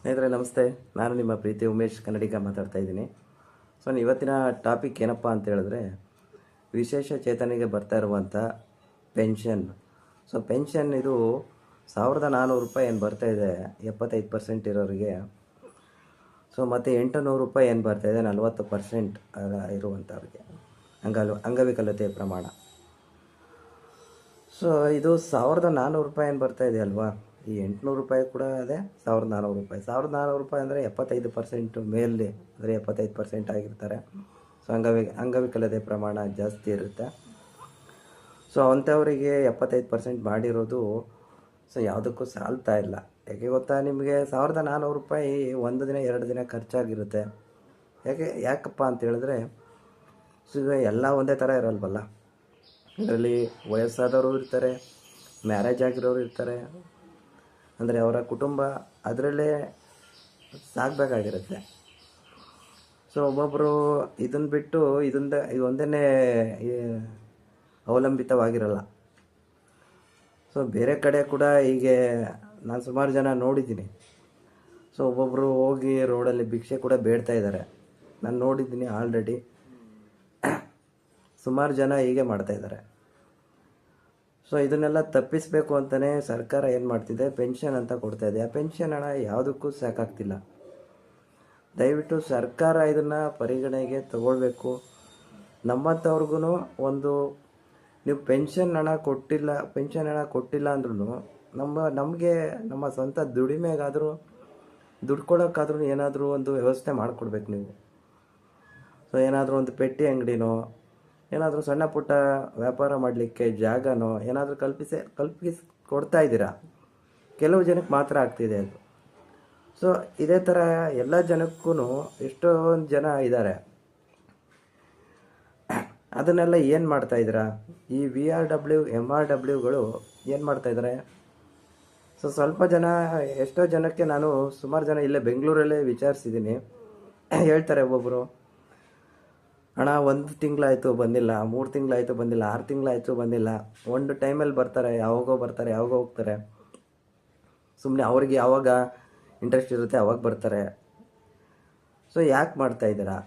ಸ್ನೇಹಿತರೆ ನಮಸ್ತೆ. ನಾನು ನಿಮ್ಮ ಪ್ರೀತಿ ಉಮೇಶ್ ಕನ್ನಡಿಗ ಮಾತಾಡ್ತಾ ಇದ್ದೀನಿ. ಇವತ್ತಿನ ಟಾಪಿಕ್ ಏನಪ್ಪ ಅಂತ ಹೇಳಿದ್ರೆ, ವಿಶೇಷ ಚೇತನಿಗೆ ಬರ್ತಾ ಇರುವಂಥ ಪೆನ್ಷನ್. ಪೆನ್ಷನ್ ಇದು 1400 ರೂಪಾಯಿ ಏನು ಬರ್ತಾ ಇದೆ 75% ಇರೋರಿಗೆ. ಮತ್ತು 800 ರೂಪಾಯಿ ಏನು ಬರ್ತಾ ಇದೆ 40% ಇರುವಂಥವ್ರಿಗೆ, ಅಂಗವಿಕಲತೆಯ ಪ್ರಮಾಣ. ಇದು 1400 ರೂಪಾಯಿ ಏನು ಬರ್ತಾ ಇದೆ ಅಲ್ವಾ, ಈ 800 ರೂಪಾಯಿ ಕೂಡ ಅದೇ 1400 ರೂಪಾಯಿ. 1400 ರೂಪಾಯಿ ಅಂದರೆ 75% ಮೇಲೆ, ಅಂದರೆ 75% ಆಗಿರ್ತಾರೆ. ಅಂಗವಿಕಲತೆ ಪ್ರಮಾಣ ಜಾಸ್ತಿ ಇರುತ್ತೆ. ಅಂಥವರಿಗೆ 75% ಮಾಡಿರೋದು ಯಾವುದಕ್ಕೂ ಸಾಲ್ತಾ ಇಲ್ಲ. ಯಾಕೆ ಗೊತ್ತಾ ನಿಮಗೆ, 1400 ರೂಪಾಯಿ ಒಂದು ದಿನ 2 ದಿನ ಖರ್ಚಾಗಿರುತ್ತೆ. ಯಾಕಪ್ಪ ಅಂತ ಹೇಳಿದ್ರೆ, ಎಲ್ಲ ಒಂದೇ ಥರ ಇರಲ್ವಲ್ಲ. ಇದರಲ್ಲಿ ವಯಸ್ಸಾದವರು ಇರ್ತಾರೆ, ಮ್ಯಾರೇಜ್ ಆಗಿರೋರು ಇರ್ತಾರೆ, ಅಂದರೆ ಅವರ ಕುಟುಂಬ ಅದರಲ್ಲೇ ಸಾಗಬೇಕಾಗಿರುತ್ತೆ. ಒಬ್ಬೊಬ್ಬರು ಇದನ್ನು ಬಿಟ್ಟು ಇದೊಂದೇ ಅವಲಂಬಿತವಾಗಿರಲ್ಲ. ಬೇರೆ ಕಡೆ ಕೂಡ ಹೀಗೆ ನಾನು ಸುಮಾರು ಜನ ನೋಡಿದ್ದೀನಿ. ಒಬ್ಬೊಬ್ಬರು ಹೋಗಿ ರೋಡಲ್ಲಿ ಭಿಕ್ಷೆ ಕೂಡ ಬೇಡ್ತಾ ಇದ್ದಾರೆ. ನಾನು ನೋಡಿದ್ದೀನಿ ಆಲ್ರೆಡಿ. ಸುಮಾರು ಜನ ಹೀಗೆ ಮಾಡ್ತಾಯಿದ್ದಾರೆ. ಇದನ್ನೆಲ್ಲ ತಪ್ಪಿಸಬೇಕು ಅಂತಲೇ ಸರ್ಕಾರ ಏನು ಮಾಡ್ತಿದೆ, ಪೆನ್ಷನ್ ಅಂತ ಕೊಡ್ತಾಯಿದೆ. ಆ ಪೆನ್ಷನ್ ಹಣ ಯಾವುದಕ್ಕೂ ಸಾಕಾಗ್ತಿಲ್ಲ. ದಯವಿಟ್ಟು ಸರ್ಕಾರ ಇದನ್ನು ಪರಿಗಣನೆಗೆ ತಗೊಳ್ಬೇಕು. ನಮ್ಮಂಥವ್ರಿಗೂ ಒಂದು, ನೀವು ಪೆನ್ಷನ್ ಹಣ ಕೊಟ್ಟಿಲ್ಲ ಅಂದ್ರೂ ನಮಗೆ ನಮ್ಮ ಸ್ವಂತ ದುಡಿಮೆಗಾದರೂ ದುಡ್ಡು ಕೊಡೋಕ್ಕಾದ್ರೂ ಏನಾದರೂ ಒಂದು ವ್ಯವಸ್ಥೆ ಮಾಡಿಕೊಡ್ಬೇಕು ನೀವು. ಏನಾದರೂ ಒಂದು ಪೆಟ್ಟಿ ಅಂಗಡಿನೋ, ಏನಾದರೂ ಸಣ್ಣ ಪುಟ್ಟ ವ್ಯಾಪಾರ ಮಾಡಲಿಕ್ಕೆ ಜಾಗನೋ ಏನಾದರೂ ಕಲ್ಪಿಸಿ ಕೊಡ್ತಾ ಇದ್ದೀರಾ. ಕೆಲವು ಜನಕ್ಕೆ ಮಾತ್ರ ಆಗ್ತಿದೆ ಅದು. ಇದೇ ಥರ ಎಲ್ಲ ಜನಕ್ಕೂ ಎಷ್ಟೊಂದು ಜನ ಇದ್ದಾರೆ. ಅದನ್ನೆಲ್ಲ ಏನು ಮಾಡ್ತಾಯಿದ್ದೀರಾ, ಈ VRW MRWಗಳು ಏನು ಮಾಡ್ತಾಯಿದ್ದಾರೆ? ಸ್ವಲ್ಪ ಜನ, ಎಷ್ಟೋ ಜನಕ್ಕೆ ನಾನು ಸುಮಾರು ಜನ ಇಲ್ಲೇ ಬೆಂಗಳೂರಲ್ಲೇ ವಿಚಾರಿಸಿದ್ದೀನಿ. ಹೇಳ್ತಾರೆ ಒಬ್ಬೊಬ್ಬರು, ಹಣ 1 ತಿಂಗಳಾಯಿತು ಬಂದಿಲ್ಲ, 3 ತಿಂಗಳಾಯಿತು ಬಂದಿಲ್ಲ, 6 ತಿಂಗಳಾಯಿತು ಬಂದಿಲ್ಲ. ಒಂದು ಟೈಮಲ್ಲಿ ಬರ್ತಾರೆ, ಯಾವಾಗೋ ಹೋಗ್ತಾರೆ. ಸುಮ್ಮನೆ ಅವ್ರಿಗೆ ಯಾವಾಗ ಇಂಟ್ರೆಸ್ಟ್ ಇರುತ್ತೆ ಅವಾಗ ಬರ್ತಾರೆ. ಯಾಕೆ ಮಾಡ್ತಾಯಿದ್ದೀರಾ?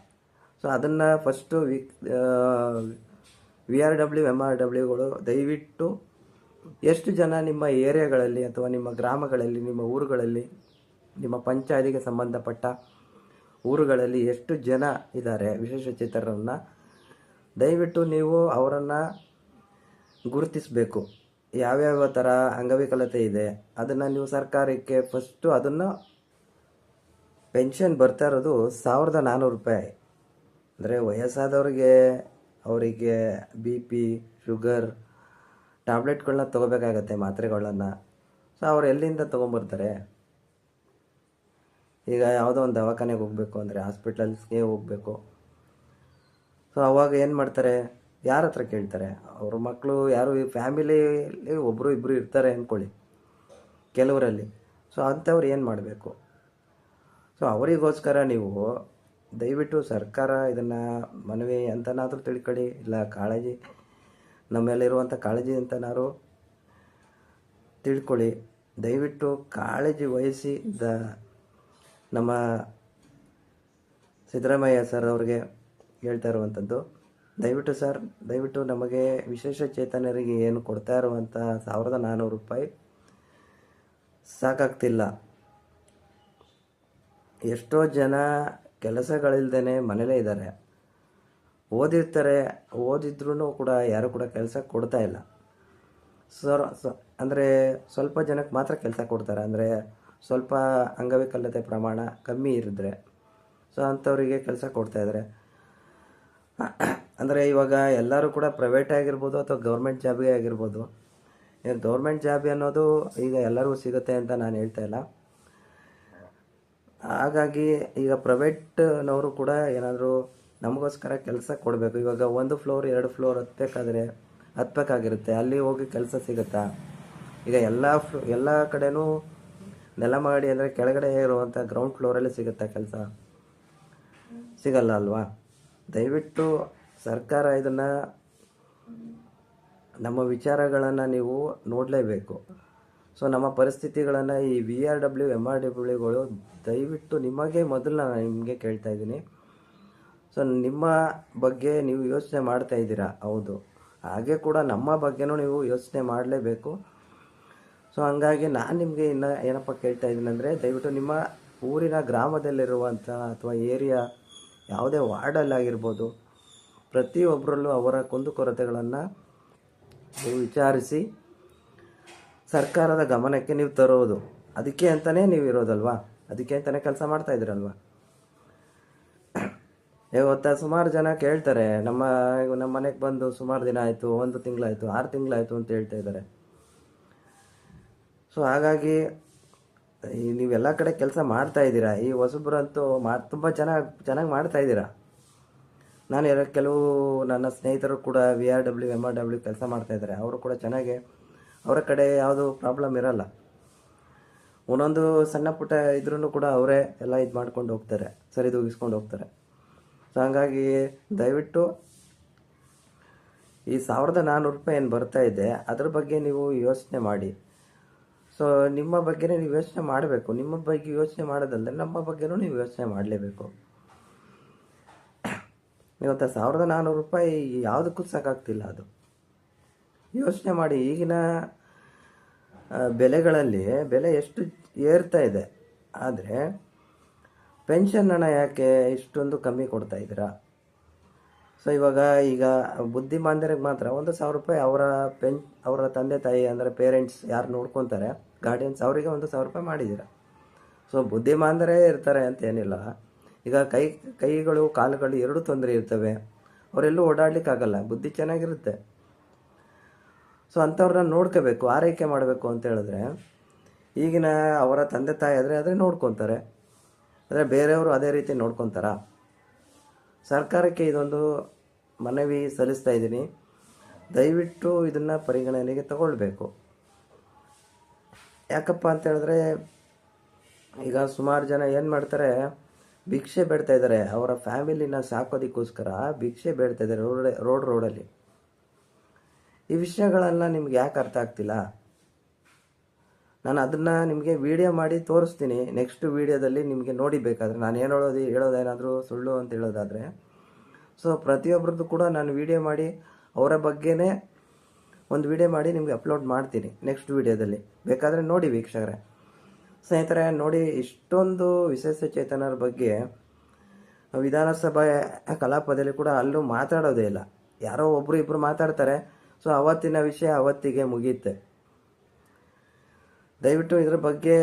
ಅದನ್ನು ಫಸ್ಟು VRW MRWಗಳು ದಯವಿಟ್ಟು ಎಷ್ಟು ಜನ ನಿಮ್ಮ ಏರಿಯಾಗಳಲ್ಲಿ ಅಥವಾ ನಿಮ್ಮ ಗ್ರಾಮಗಳಲ್ಲಿ, ನಿಮ್ಮ ಊರುಗಳಲ್ಲಿ, ನಿಮ್ಮ ಪಂಚಾಯತಿಗೆ ಸಂಬಂಧಪಟ್ಟ ಊರುಗಳಲ್ಲಿ ಎಷ್ಟು ಜನ ಇದ್ದಾರೆ ವಿಶೇಷಚೇತನರನ್ನು, ದಯವಿಟ್ಟು ನೀವು ಅವರನ್ನು ಗುರುತಿಸಬೇಕು. ಯಾವ್ಯಾವ ಥರ ಅಂಗವಿಕಲತೆ ಇದೆ ಅದನ್ನು ನೀವು ಸರ್ಕಾರಕ್ಕೆ ಫಸ್ಟು ಅದನ್ನು ಪೆನ್ಷನ್ ಬರ್ತಾ ಇರೋದು 1400 ರೂಪಾಯಿ. ಅಂದರೆ ವಯಸ್ಸಾದವ್ರಿಗೆ, ಅವರಿಗೆ BP, ಶುಗರ್ ಟ್ಯಾಬ್ಲೆಟ್ಗಳನ್ನ ತೊಗೋಬೇಕಾಗತ್ತೆ, ಮಾತ್ರೆಗಳನ್ನು. ಅವ್ರು ಎಲ್ಲಿಂದ ತೊಗೊಂಬರ್ತಾರೆ? ಈಗ ಯಾವುದೋ ಒಂದು ದವಾಖಾನೆಗೆ ಹೋಗಬೇಕು ಅಂದರೆ ಹಾಸ್ಪಿಟಲ್ಸ್ಗೆ ಹೋಗಬೇಕು. ಅವಾಗ ಏನು ಮಾಡ್ತಾರೆ, ಯಾರ ಹತ್ರ ಕೇಳ್ತಾರೆ? ಅವ್ರ ಮಕ್ಕಳು ಯಾರು, ಫ್ಯಾಮಿಲಿಯಲ್ಲಿ ಒಬ್ಬರು ಇಬ್ಬರು ಇರ್ತಾರೆ ಅಂದ್ಕೊಳ್ಳಿ ಕೆಲವರಲ್ಲಿ. ಅಂಥವ್ರು ಏನು ಮಾಡಬೇಕು? ಅವರಿಗೋಸ್ಕರ ನೀವು ದಯವಿಟ್ಟು ಸರ್ಕಾರ ಇದನ್ನು ಮನವಿ ಅಂತನಾದರೂ ತಿಳ್ಕೊಳ್ಳಿ, ಇಲ್ಲ ಕಾಳಜಿ, ನಮ್ಮೆಲ್ಲಿರುವಂಥ ಕಾಳಜಿ ಅಂತನಾದ್ರು ತಿಳ್ಕೊಳ್ಳಿ. ದಯವಿಟ್ಟು ಕಾಳಜಿ ವಹಿಸಿ ನಮ್ಮ ಸಿದ್ದರಾಮಯ್ಯ ಸರ್ ಅವ್ರಿಗೆ ಹೇಳ್ತಾ ಇರುವಂಥದ್ದು, ದಯವಿಟ್ಟು ನಮಗೆ ವಿಶೇಷ ಚೇತನರಿಗೆ ಏನು ಕೊಡ್ತಾ ಇರುವಂಥ 1400 ರೂಪಾಯಿ ಸಾಕಾಗ್ತಿಲ್ಲ. ಎಷ್ಟೋ ಜನ ಕೆಲಸಗಳಿಲ್ದೇ ಮನೇಲೇ ಇದ್ದಾರೆ. ಓದಿದ್ರೂ ಕೂಡ ಯಾರು ಕೂಡ ಕೆಲಸ ಕೊಡ್ತಾ ಇಲ್ಲ. ಅಂದರೆ ಸ್ವಲ್ಪ ಜನಕ್ಕೆ ಮಾತ್ರ ಕೆಲಸ ಕೊಡ್ತಾರೆ. ಅಂದರೆ ಸ್ವಲ್ಪ ಅಂಗವಿಕಲತೆ ಪ್ರಮಾಣ ಕಮ್ಮಿ ಇರಿದ್ರೆ ಅಂಥವರಿಗೆ ಕೆಲಸ ಕೊಡ್ತಾಯಿದ್ದಾರೆ. ಅಂದರೆ ಇವಾಗ ಎಲ್ಲರೂ ಕೂಡ ಪ್ರೈವೇಟ್ ಆಗಿರ್ಬೋದು ಅಥವಾ ಗೌರ್ಮೆಂಟ್ ಜಾಬೇ ಆಗಿರ್ಬೋದು. ಗೌರ್ಮೆಂಟ್ ಜಾಬ್ ಅನ್ನೋದು ಈಗ ಎಲ್ಲರಿಗೂ ಸಿಗುತ್ತೆ ಅಂತ ನಾನು ಹೇಳ್ತಾ ಇಲ್ಲ. ಹಾಗಾಗಿ ಈಗ ಪ್ರೈವೇಟ್ನವರು ಕೂಡ ಏನಾದರೂ ನಮಗೋಸ್ಕರ ಕೆಲಸ ಕೊಡಬೇಕು. ಇವಾಗ 1 ಫ್ಲೋರ್ 2 ಫ್ಲೋರ್ ಹತ್ತಬೇಕಾಗಿರುತ್ತೆ. ಅಲ್ಲಿ ಹೋಗಿ ಕೆಲಸ ಸಿಗುತ್ತಾ? ಈಗ ಎಲ್ಲ ಕಡೆನೂ ನೆಲ ಮಾಡಿ, ಅಂದರೆ ಕೆಳಗಡೆ ಇರುವಂಥ ಗ್ರೌಂಡ್ ಫ್ಲೋರಲ್ಲೇ ಸಿಗುತ್ತಾ ಕೆಲಸ? ಸಿಗಲ್ಲ ಅಲ್ವಾ? ದಯವಿಟ್ಟು ಸರ್ಕಾರ ಇದನ್ನು, ನಮ್ಮ ವಿಚಾರಗಳನ್ನು ನೀವು ನೋಡಲೇಬೇಕು. ಸೊ ನಮ್ಮ ಪರಿಸ್ಥಿತಿಗಳನ್ನು ಈ VRW MRWಗಳು ದಯವಿಟ್ಟು ನಿಮಗೆ ಮೊದಲು ನಾನು ನಿಮಗೆ ಕೇಳ್ತಾ ಇದ್ದೀನಿ. ಸೊ ನಿಮ್ಮ ಬಗ್ಗೆ ನೀವು ಯೋಚನೆ ಮಾಡ್ತಾ ಇದ್ದೀರಾ, ಹೌದು. ಹಾಗೆ ಕೂಡ ನಮ್ಮ ಬಗ್ಗೆನೂ ನೀವು ಯೋಚನೆ ಮಾಡಲೇಬೇಕು. ಸೊ ಹಂಗಾಗಿ ನಾನು ನಿಮಗೆ ಇನ್ನು ಏನಪ್ಪ ಕೇಳ್ತಾ ಇದ್ದೀನಿ ಅಂದರೆ, ದಯವಿಟ್ಟು ನಿಮ್ಮ ಊರಿನ ಗ್ರಾಮದಲ್ಲಿರುವಂಥ ಅಥವಾ ಏರಿಯಾ ಯಾವುದೇ ವಾರ್ಡಲ್ಲಾಗಿರ್ಬೋದು, ಪ್ರತಿಯೊಬ್ಬರಲ್ಲೂ ಅವರ ಕುಂದುಕೊರತೆಗಳನ್ನು ನೀವು ವಿಚಾರಿಸಿ ಸರ್ಕಾರದ ಗಮನಕ್ಕೆ ನೀವು ತರೋದು. ಅದಕ್ಕೆ ಅಂತಲೇ ನೀವು ಇರೋದಲ್ವಾ, ಅದಕ್ಕೆ ಅಂತಲೇ ಕೆಲಸ ಮಾಡ್ತಾ ಇದ್ದೀರಲ್ವ. ಇವತ್ತು ಸುಮಾರು ಜನ ಕೇಳ್ತಾರೆ, ನಮ್ಮ ಮನೆಗೆ ಬಂದು ಸುಮಾರು ದಿನ ಆಯಿತು, 1 ತಿಂಗಳಾಯಿತು, 6 ತಿಂಗಳಾಯಿತು ಅಂತ ಹೇಳ್ತಾ ಇದ್ದಾರೆ. ಸೊ ಹಾಗಾಗಿ ನೀವೆಲ್ಲ ಕಡೆ ಕೆಲಸ ಮಾಡ್ತಾ ಇದ್ದೀರಾ. ಈ ಹೊಸಬ್ರಂತೂ ತುಂಬ ಚೆನ್ನಾಗಿ ಮಾಡ್ತಾ ಇದ್ದೀರಾ. ನಾನು ಕೆಲವು ನನ್ನ ಸ್ನೇಹಿತರು ಕೂಡ VRW MRW ಕೆಲಸ ಮಾಡ್ತಾ ಇದ್ದಾರೆ. ಅವರು ಕೂಡ ಚೆನ್ನಾಗಿ, ಅವರ ಕಡೆ ಯಾವುದು ಪ್ರಾಬ್ಲಮ್ ಇರಲ್ಲ. ಒಂದೊಂದು ಸಣ್ಣ ಪುಟ್ಟ ಇದ್ರೂ ಕೂಡ ಅವರೇ ಎಲ್ಲ ಇದು ಮಾಡ್ಕೊಂಡು ಹೋಗ್ತಾರೆ, ಸರಿದೂಗಿಸ್ಕೊಂಡು ಹೋಗ್ತಾರೆ. ಸೊ ಹಾಗಾಗಿ ದಯವಿಟ್ಟು ಈ 1400 ರೂಪಾಯಿ ಏನು ಬರ್ತಾ ಇದೆ ಅದ್ರ ಬಗ್ಗೆ ನೀವು ಯೋಚನೆ ಮಾಡಿ. ಸೊ ನಿಮ್ಮ ಬಗ್ಗೆನೇ ನೀವು ಯೋಚನೆ ಮಾಡಬೇಕು. ನಿಮ್ಮ ಬಗ್ಗೆ ಯೋಚನೆ ಮಾಡೋದಲ್ಲದೆ ನಮ್ಮ ಬಗ್ಗೆನೂ ನೀವು ಯೋಚನೆ ಮಾಡಲೇಬೇಕು. ಇವತ್ತು 1400 ರೂಪಾಯಿ ಯಾವುದಕ್ಕೂ ಸಾಕಾಗ್ತಿಲ್ಲ. ಅದು ಯೋಚನೆ ಮಾಡಿ. ಈಗಿನ ಬೆಲೆಗಳಲ್ಲಿ ಬೆಲೆ ಎಷ್ಟು ಏರ್ತಾ ಇದೆ, ಆದರೆ ಪೆನ್ಷನ್ ಹಣ ಯಾಕೆ ಇಷ್ಟೊಂದು ಕಮ್ಮಿ ಕೊಡ್ತಾ ಇದ್ದೀರಾ? ಸೊ ಈಗ ಬುದ್ಧಿಮಾಂದ್ಯರಿಗೆ ಮಾತ್ರ 1,000 ರೂಪಾಯಿ ಅವರ ತಂದೆ ತಾಯಿ ಅಂದರೆ ಪೇರೆಂಟ್ಸ್ ಯಾರು ನೋಡ್ಕೊತಾರೆ, ಗಾರ್ಡಿಯನ್ಸ್, ಅವರಿಗೆ 1,000 ರೂಪಾಯಿ ಮಾಡಿದ್ದೀರಾ. ಸೊ ಬುದ್ಧಿಮಾಂದ್ಯರೇ ಇರ್ತಾರೆ ಅಂತ ಏನಿಲ್ಲ. ಈಗ ಕೈಗಳು ಕಾಲುಗಳು ಎರಡೂ ತೊಂದರೆ ಇರ್ತವೆ, ಅವರೆಲ್ಲೂ ಓಡಾಡ್ಲಿಕ್ಕಾಗಲ್ಲ, ಬುದ್ಧಿ ಚೆನ್ನಾಗಿರುತ್ತೆ. ಸೊ ಅಂಥವ್ರನ್ನ ನೋಡ್ಕೋಬೇಕು, ಆರೈಕೆ ಮಾಡಬೇಕು ಅಂತ ಹೇಳಿದ್ರೆ ಈಗಿನ ಅವರ ತಂದೆ ತಾಯಿ ಆದರೆ ನೋಡ್ಕೊತಾರೆ, ಆದರೆ ಬೇರೆಯವರು ಅದೇ ರೀತಿ ನೋಡ್ಕೊತಾರ? ಸರ್ಕಾರಕ್ಕೆ ಇದೊಂದು ಮನವಿ ಸಲ್ಲಿಸ್ತಾ ಇದ್ದೀನಿ, ದಯವಿಟ್ಟು ಇದನ್ನು ಪರಿಗಣನೆಗೆ ತಗೊಳ್ಬೇಕು. ಯಾಕಪ್ಪ ಅಂತ ಹೇಳಿದ್ರೆ ಈಗ ಸುಮಾರು ಜನ ಏನು ಮಾಡ್ತಾರೆ, ಭಿಕ್ಷೆ ಬೇಡ್ತಾ ಇದ್ದಾರೆ. ಅವರ ಫ್ಯಾಮಿಲಿನ ಸಾಕೋದಕ್ಕೋಸ್ಕರ ಭಿಕ್ಷೆ ಬೇಡ್ತಾ ಇದ್ದಾರೆ ರೋಡಲ್ಲಿ. ಈ ವಿಷಯಗಳೆಲ್ಲ ನಿಮ್ಗೆ ಯಾಕೆ ಅರ್ಥ ಆಗ್ತಿಲ್ಲ? ನಾನು ಅದನ್ನು ನಿಮಗೆ ವಿಡಿಯೋ ಮಾಡಿ ತೋರಿಸ್ತೀನಿ. ನೆಕ್ಸ್ಟ್ ವಿಡಿಯೋದಲ್ಲಿ ನಿಮಗೆ ನೋಡಿ, ಬೇಕಾದರೆ ನಾನು ಹೇಳೋದೇನಾದರೂ ಸುಳ್ಳು ಅಂತ ಹೇಳೋದಾದರೆ ಸೊ ಪ್ರತಿಯೊಬ್ಬರದ್ದು ಕೂಡ ನಾನು ವಿಡಿಯೋ ಮಾಡಿ ಅವರ ಬಗ್ಗೆನೇ ಒಂದು ವಿಡಿಯೋ ಮಾಡಿ ನಿಮಗೆ ಅಪ್ಲೋಡ್ ಮಾಡ್ತೀನಿ ನೆಕ್ಸ್ಟ್ ವಿಡಿಯೋದಲ್ಲಿ. ಬೇಕಾದರೆ ನೋಡಿ ವೀಕ್ಷಕರೇ, ಸ್ನೇಹಿತರೆ ನೋಡಿ. ಇಷ್ಟೊಂದು ವಿಶೇಷಚೇತನರ ಬಗ್ಗೆ ವಿಧಾನಸಭೆ ಕಲಾಪದಲ್ಲಿ ಕೂಡ ಅಲ್ಲೂ ಮಾತಾಡೋದೇ ಇಲ್ಲ. ಯಾರೋ ಒಬ್ಬರು ಇಬ್ಬರು ಮಾತಾಡ್ತಾರೆ. ಸೊ ಅವತ್ತಿನ ವಿಷಯ ಅವತ್ತಿಗೆ ಮುಗಿಯುತ್ತೆ. ದಯವಿಟ್ಟು ಇದ್ರ ಬಗ್ಗೆ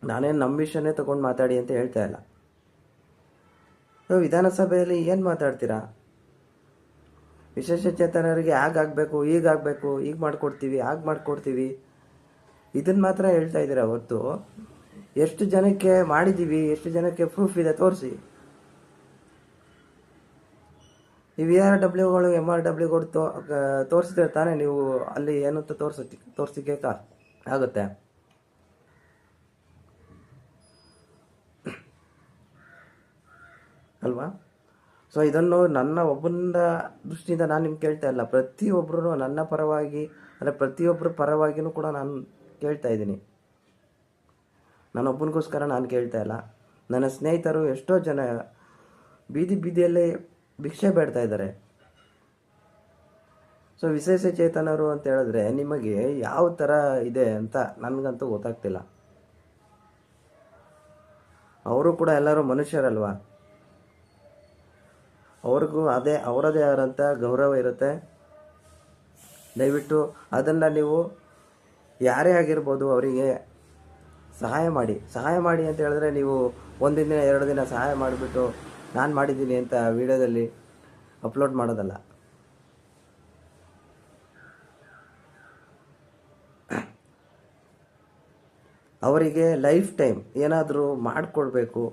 ನಾನೇನು ನಮ್ಮ ವಿಷಯನೇ ತಗೊಂಡು ಮಾತಾಡಿ ಅಂತ ಹೇಳ್ತಾ ಇಲ್ಲ. ವಿಧಾನಸಭೆಯಲ್ಲಿ ಏನು ಮಾತಾಡ್ತೀರಾ? ವಿಶೇಷಚೇತನರಿಗೆ ಆಗಬೇಕು, ಈಗಾಗಬೇಕು, ಈಗ ಮಾಡಿಕೊಡ್ತೀವಿ, ಆಗ ಮಾಡಿಕೊಡ್ತೀವಿ, ಇದನ್ನು ಮಾತ್ರ ಹೇಳ್ತಾ ಇದ್ದೀರಾ ಹೊರತು ಎಷ್ಟು ಜನಕ್ಕೆ ಮಾಡಿದ್ದೀವಿ, ಎಷ್ಟು ಜನಕ್ಕೆ ಪ್ರೂಫ್ ಇದೆ ತೋರಿಸಿ. ಈ VRWಗಳು MRWಗಳು ತೋರಿಸಿದ್ರೆ ತಾನೇ ನೀವು ಅಲ್ಲಿ ಏನಂತ ತೋರಿಸಿಕೆ ಆಗುತ್ತೆ ಅಲ್ವಾ? ಸೊ ಇದನ್ನು ನನ್ನ ಒಬ್ಬನ ದೃಷ್ಟಿಯಿಂದ ನಾನು ನಿಮ್ಗೆ ಕೇಳ್ತಾ ಇಲ್ಲ, ಪ್ರತಿಯೊಬ್ಬರು ನನ್ನ ಪರವಾಗಿ ಅಂದರೆ ಪ್ರತಿಯೊಬ್ಬರ ಪರವಾಗಿನೂ ಕೂಡ ನಾನು ಕೇಳ್ತಾ ಇದ್ದೀನಿ. ನಾನೊಬ್ಬನಿಗೋಸ್ಕರ ನಾನು ಕೇಳ್ತಾ ಇಲ್ಲ. ನನ್ನ ಸ್ನೇಹಿತರು ಎಷ್ಟೋ ಜನ ಬೀದಿಯಲ್ಲಿ ಭಿಕ್ಷೆ ಬೇಡ್ತಾ ಇದ್ದಾರೆ. ಸೊ ವಿಶೇಷಚೇತನರು ಅಂತ ಹೇಳಿದ್ರೆ ನಿಮಗೆ ಯಾವ ಥರ ಇದೆ ಅಂತ ನನಗಂತೂ ಗೊತ್ತಾಗ್ತಿಲ್ಲ. ಅವರು ಕೂಡ ಎಲ್ಲರೂ ಮನುಷ್ಯರಲ್ವಾ, ಅವ್ರಿಗೂ ಅವರದೇ ಆದಂಥ ಗೌರವ ಇರುತ್ತೆ. ದಯವಿಟ್ಟು ಅದನ್ನು ನೀವು ಯಾರೇ ಆಗಿರ್ಬೋದು ಅವರಿಗೆ ಸಹಾಯ ಮಾಡಿ ಅಂತ ಹೇಳಿದ್ರೆ ನೀವು ಒಂದಿನ 2 ದಿನ ಸಹಾಯ ಮಾಡಿಬಿಟ್ಟು ನಾನು ಮಾಡಿದ್ದೀನಿ ಅಂತ ವಿಡಿಯೋದಲ್ಲಿ ಅಪ್ಲೋಡ್ ಮಾಡೋದಲ್ಲ. ಅವರಿಗೆ ಲೈಫ್ ಟೈಮ್ ಏನಾದರೂ ಮಾಡಿಕೊಡ್ಬೇಕು.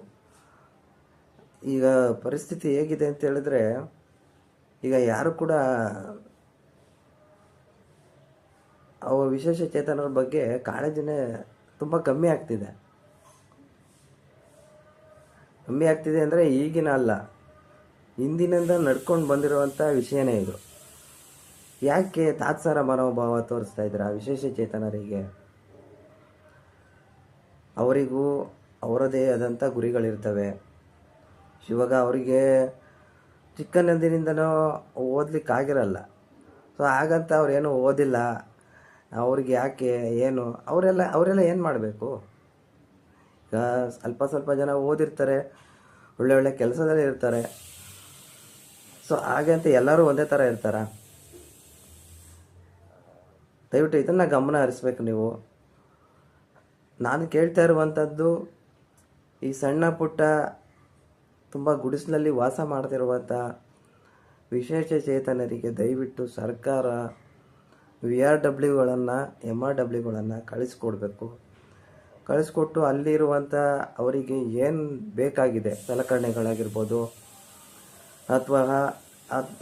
ಈಗ ಪರಿಸ್ಥಿತಿ ಹೇಗಿದೆ ಅಂತ ಹೇಳಿದ್ರೆ ಈಗ ಯಾರು ಕೂಡ ವಿಶೇಷಚೇತನರ ಬಗ್ಗೆ ಕಾಳಜಿನೇ ತುಂಬ ಕಮ್ಮಿ ಆಗ್ತಿದೆ ಅಂದರೆ ಈಗಿನ ಅಲ್ಲ, ಹಿಂದಿನಿಂದ ನಡ್ಕೊಂಡು ಬಂದಿರುವಂಥ ವಿಷಯನೇ ಇದು. ಯಾಕೆ ತಾತ್ಸಾರ ಮನೋಭಾವ ತೋರಿಸ್ತಾ ಇದ್ದೀರಾ ವಿಶೇಷಚೇತನರಿಗೆ? ಅವರಿಗೂ ಅವರದೇ ಆದಂಥ ಗುರಿಗಳಿರ್ತವೆ. ಇವಾಗ ಅವರಿಗೆ ಚಿಕ್ಕಂದಿನಿಂದನೂ ಓದಲಿಕ್ಕಾಗಿರಲ್ಲ. ಸೊ ಹಾಗಂತ ಅವ್ರೇನು ಓದಿಲ್ಲ, ಅವ್ರಿಗೆ ಯಾಕೆ ಏನು, ಅವರೆಲ್ಲ ಏನು ಮಾಡಬೇಕು? ಈಗ ಸ್ವಲ್ಪ ಜನ ಓದಿರ್ತಾರೆ, ಒಳ್ಳೆ ಕೆಲಸದಲ್ಲಿ ಇರ್ತಾರೆ. ಸೊ ಹಾಗಂತ ಎಲ್ಲರೂ ಒಂದೇ ಥರ ಇರ್ತಾರ? ದಯವಿಟ್ಟು ಇದನ್ನು ಗಮನ ಹರಿಸ್ಬೇಕು ನೀವು. ನಾನು ಕೇಳ್ತಾ ಇರುವಂಥದ್ದು, ಈ ಸಣ್ಣ ಪುಟ್ಟ ತುಂಬ ಗುಡಿಸಲಲ್ಲಿ ವಾಸ ಮಾಡ್ತಿರುವಂಥ ವಿಶೇಷ ಚೇತನರಿಗೆ ದಯವಿಟ್ಟು ಸರ್ಕಾರ VRWಗಳನ್ನು MRWಗಳನ್ನು ಕಳಿಸ್ಕೊಟ್ಟು ಅಲ್ಲಿರುವಂಥ ಅವರಿಗೆ ಏನು ಬೇಕಾಗಿದೆ, ಸಲಕರಣೆಗಳಾಗಿರ್ಬೋದು, ಅಥವಾ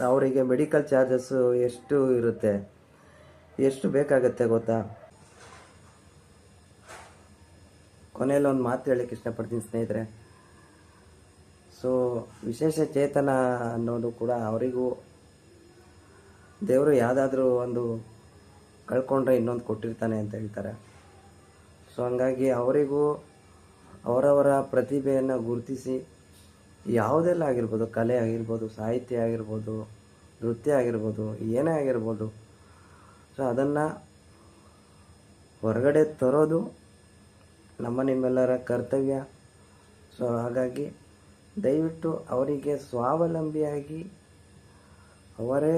ಅವರಿಗೆ ಮೆಡಿಕಲ್ ಚಾರ್ಜಸ್ಸು ಎಷ್ಟು ಇರುತ್ತೆ, ಎಷ್ಟು ಬೇಕಾಗತ್ತೆ ಗೊತ್ತಾ? ಕೊನೆಯಲ್ಲಿ ಒಂದು ಮಾತು ಹೇಳಕ್ಕೆ ಇಷ್ಟಪಡ್ತೀನಿ ಸ್ನೇಹಿತರೆ. ಸೊ ವಿಶೇಷ ಚೇತನ ಅನ್ನೋದು ಕೂಡ ಅವರಿಗೂ ದೇವರು ಯಾವುದಾದ್ರೂ ಒಂದು ಕಳ್ಕೊಂಡ್ರೆ ಇನ್ನೊಂದು ಕೊಟ್ಟಿರ್ತಾನೆ ಅಂತ ಹೇಳ್ತಾರೆ. ಸೊ ಹಂಗಾಗಿ ಅವರಿಗೂ ಅವರವರ ಪ್ರತಿಭೆಯನ್ನು ಗುರುತಿಸಿ, ಯಾವುದೆಲ್ಲ ಆಗಿರ್ಬೋದು, ಕಲೆ ಆಗಿರ್ಬೋದು, ಸಾಹಿತ್ಯ ಆಗಿರ್ಬೋದು, ನೃತ್ಯ ಆಗಿರ್ಬೋದು, ಏನೇ ಆಗಿರ್ಬೋದು, ಸೊ ಅದನ್ನು ಹೊರಗಡೆ ತರೋದು ನಿಮ್ಮೆಲ್ಲರ ಕರ್ತವ್ಯ. ಸೊ ಹಾಗಾಗಿ ದಯವಿಟ್ಟು ಅವರಿಗೆ ಸ್ವಾವಲಂಬಿಯಾಗಿ ಅವರೇ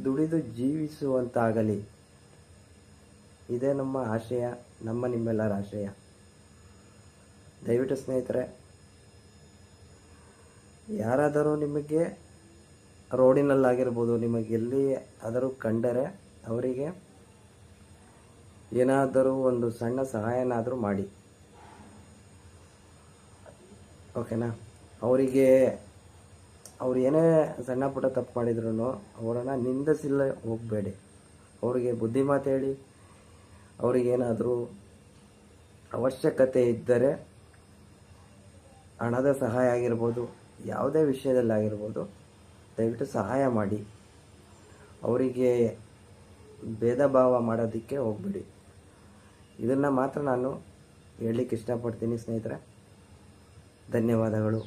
ದುಡಿದು ಜೀವಿಸುವಂತಾಗಲಿ. ಇದೇ ನಮ್ಮ ಆಶಯ, ನಿಮ್ಮೆಲ್ಲರ ಆಶಯ. ದಯವಿಟ್ಟು ಸ್ನೇಹಿತರೆ, ಯಾರಾದರೂ ನಿಮಗೆ ರೋಡಿನಲ್ಲಾಗಿರ್ಬೋದು, ನಿಮಗೆ ಎಲ್ಲಿ ಆದರೂ ಕಂಡರೆ ಅವರಿಗೆ ಏನಾದರೂ ಒಂದು ಸಣ್ಣ ಸಹಾಯನಾದರೂ ಮಾಡಿ, ಓಕೆನಾ? ಅವರಿಗೆ ಅವ್ರು ಏನೇ ಸಣ್ಣ ಪುಟ್ಟ ತಪ್ಪು ಮಾಡಿದ್ರು ಅವರನ್ನು ನಿಂದಿಸಿಲ್ಲ ಹೋಗಬೇಡಿ. ಅವರಿಗೆ ಬುದ್ಧಿಮಾತು ಹೇಳಿ, ಅವರಿಗೇನಾದರೂ ಅವಶ್ಯಕತೆ ಇದ್ದರೆ ಹಣದ ಸಹಾಯ ಆಗಿರ್ಬೋದು, ಯಾವುದೇ ವಿಷಯದಲ್ಲಾಗಿರ್ಬೋದು, ದಯವಿಟ್ಟು ಸಹಾಯ ಮಾಡಿ. ಅವರಿಗೆ ಭೇದ ಭಾವ ಮಾಡೋದಕ್ಕೆ ಹೋಗಬೇಡಿ. ಇದನ್ನು ಮಾತ್ರ ನಾನು ಹೇಳಲಿಕ್ಕೆ ಇಷ್ಟಪಡ್ತೀನಿ ಸ್ನೇಹಿತರೆ. ಧನ್ಯವಾದಗಳು.